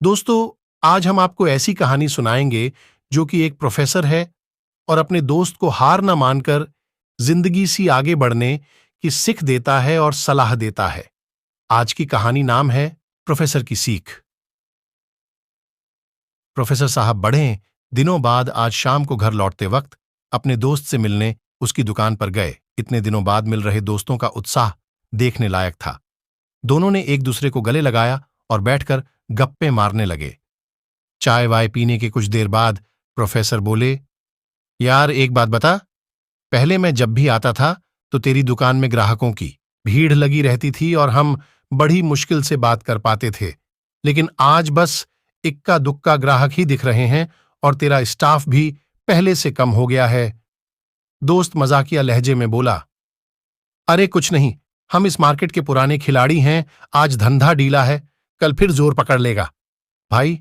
दोस्तों, आज हम आपको ऐसी कहानी सुनाएंगे जो कि एक प्रोफेसर है और अपने दोस्त को हार न मानकर जिंदगी सी आगे बढ़ने की सीख देता है और सलाह देता है। आज की कहानी नाम है प्रोफेसर की सीख। प्रोफेसर साहब बड़े दिनों बाद आज शाम को घर लौटते वक्त अपने दोस्त से मिलने उसकी दुकान पर गए। इतने दिनों बाद मिल रहे दोस्तों का उत्साह देखने लायक था। दोनों ने एक दूसरे को गले लगाया और बैठकर गप्पे मारने लगे। चाय वाय पीने के कुछ देर बाद प्रोफेसर बोले, यार एक बात बता, पहले मैं जब भी आता था तो तेरी दुकान में ग्राहकों की भीड़ लगी रहती थी और हम बड़ी मुश्किल से बात कर पाते थे। लेकिन आज बस इक्का दुक्का ग्राहक ही दिख रहे हैं और तेरा स्टाफ भी पहले से कम हो गया है। दोस्त मजाकिया लहजे में बोला, अरे कुछ नहीं, हम इस मार्केट के पुराने खिलाड़ी हैं, आज धंधा ढीला है, कल फिर जोर पकड़ लेगा। भाई,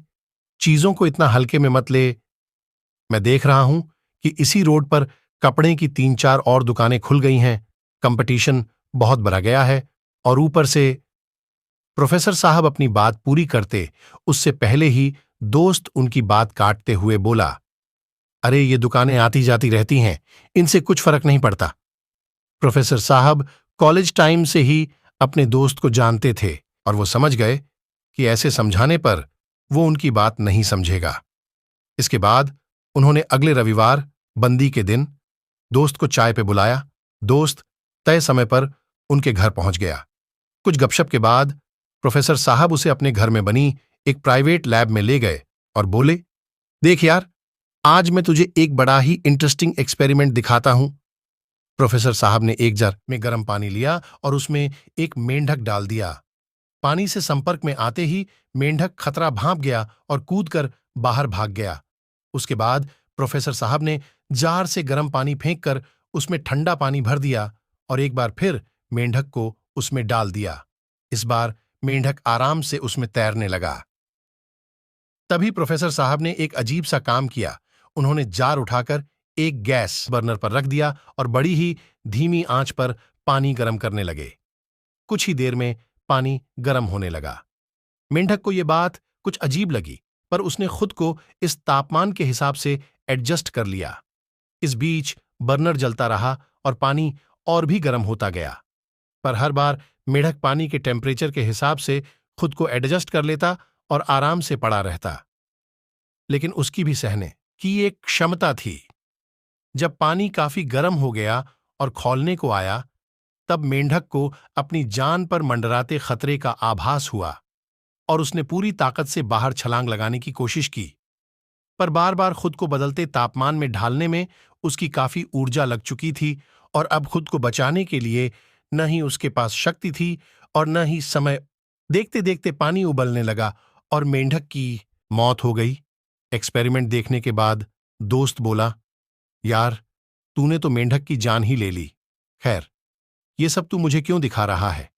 चीजों को इतना हल्के में मत ले। मैं देख रहा हूं कि इसी रोड पर कपड़े की 3-4 और दुकानें खुल गई हैं, कंपटीशन बहुत बढ़ गया है और ऊपर से। प्रोफेसर साहब अपनी बात पूरी करते उससे पहले ही दोस्त उनकी बात काटते हुए बोला, अरे ये दुकानें आती जाती रहती हैं, इनसे कुछ फर्क नहीं पड़ता। प्रोफेसर साहब कॉलेज टाइम से ही अपने दोस्त को जानते थे और वो समझ गए कि ऐसे समझाने पर वो उनकी बात नहीं समझेगा। इसके बाद उन्होंने अगले रविवार बंदी के दिन दोस्त को चाय पे बुलाया। दोस्त तय समय पर उनके घर पहुंच गया। कुछ गपशप के बाद प्रोफेसर साहब उसे अपने घर में बनी एक प्राइवेट लैब में ले गए और बोले, देख यार, आज मैं तुझे एक बड़ा ही इंटरेस्टिंग एक्सपेरिमेंट दिखाता हूं। प्रोफेसर साहब ने एक जार में गर्म पानी लिया और उसमें एक मेंढक डाल दिया। पानी से संपर्क में आते ही मेंढक खतरा भांप गया और कूदकर बाहर भाग गया। उसके बाद प्रोफेसर साहब ने जार से गर्म पानी फेंककर उसमें ठंडा पानी भर दिया और एक बार फिर मेंढक को उसमें डाल दिया। इस बार मेंढक आराम से उसमें तैरने लगा। तभी प्रोफेसर साहब ने एक अजीब सा काम किया। उन्होंने जार उठाकर एक गैस बर्नर पर रख दिया और बड़ी ही धीमी आंच पर पानी गर्म करने लगे। कुछ ही देर में पानी गर्म होने लगा। मेंढक को यह बात कुछ अजीब लगी, पर उसने खुद को इस तापमान के हिसाब से एडजस्ट कर लिया। इस बीच बर्नर जलता रहा और पानी और भी गर्म होता गया, पर हर बार मेंढक पानी के टेम्परेचर के हिसाब से खुद को एडजस्ट कर लेता और आराम से पड़ा रहता। लेकिन उसकी भी सहने की एक क्षमता थी। जब पानी काफी गर्म हो गया और खौलने को आया, तब मेंढक को अपनी जान पर मंडराते खतरे का आभास हुआ और उसने पूरी ताकत से बाहर छलांग लगाने की कोशिश की। पर बार बार खुद को बदलते तापमान में ढालने में उसकी काफी ऊर्जा लग चुकी थी और अब खुद को बचाने के लिए न ही उसके पास शक्ति थी और न ही समय। देखते देखते पानी उबलने लगा और मेंढक की मौत हो गई। एक्सपेरिमेंट देखने के बाद दोस्त बोला, यार, तूने तो मेंढक की जान ही ले ली। खैर, ये सब तू मुझे क्यों दिखा रहा है?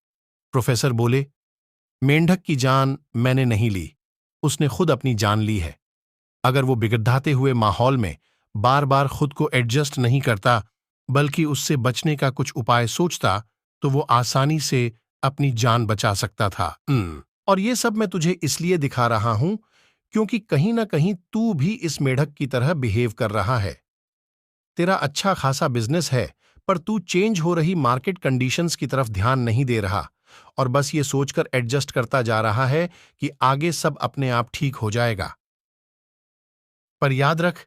प्रोफेसर बोले, मेंढक की जान मैंने नहीं ली, उसने खुद अपनी जान ली है। अगर वो बिगड़ाते हुए माहौल में बार बार खुद को एडजस्ट नहीं करता, बल्कि उससे बचने का कुछ उपाय सोचता, तो वो आसानी से अपनी जान बचा सकता था। और ये सब मैं तुझे इसलिए दिखा रहा हूं क्योंकि कहीं ना कहीं तू भी इस मेढक की तरह बिहेव कर रहा है। तेरा अच्छा खासा बिजनेस है, पर तू चेंज हो रही मार्केट कंडीशंस की तरफ ध्यान नहीं दे रहा और बस ये सोचकर एडजस्ट करता जा रहा है कि आगे सब अपने आप ठीक हो जाएगा। पर याद रख,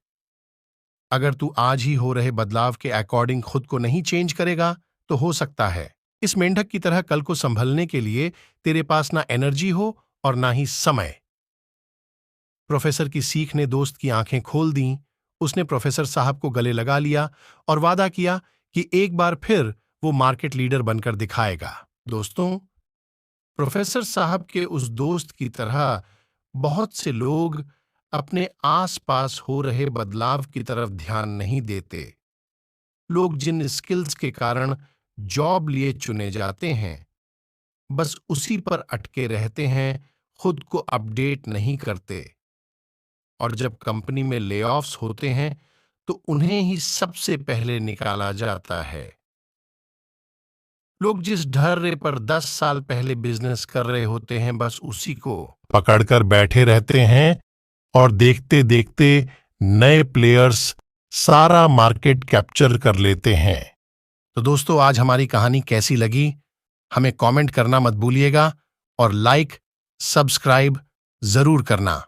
अगर तू आज ही हो रहे बदलाव के अकॉर्डिंग खुद को नहीं चेंज करेगा, तो हो सकता है इस मेंढक की तरह कल को संभलने के लिए तेरे पास ना एनर्जी हो और ना ही समय। प्रोफेसर की सीख ने दोस्त की आंखें खोल दी। उसने प्रोफेसर साहब को गले लगा लिया और वादा किया कि एक बार फिर वो मार्केट लीडर बनकर दिखाएगा। दोस्तों, प्रोफेसर साहब के उस दोस्त की तरह बहुत से लोग अपने आसपास हो रहे बदलाव की तरफ ध्यान नहीं देते। लोग जिन स्किल्स के कारण जॉब लिए चुने जाते हैं, बस उसी पर अटके रहते हैं, खुद को अपडेट नहीं करते। और जब कंपनी में लेऑफ्स होते हैं, तो उन्हें ही सबसे पहले निकाला जाता है। लोग जिस ढर्रे पर 10 साल पहले बिजनेस कर रहे होते हैं, बस उसी को पकड़कर बैठे रहते हैं और देखते देखते नए प्लेयर्स सारा मार्केट कैप्चर कर लेते हैं। तो दोस्तों, आज हमारी कहानी कैसी लगी हमें कमेंट करना मत भूलिएगा और लाइक सब्सक्राइब जरूर करना।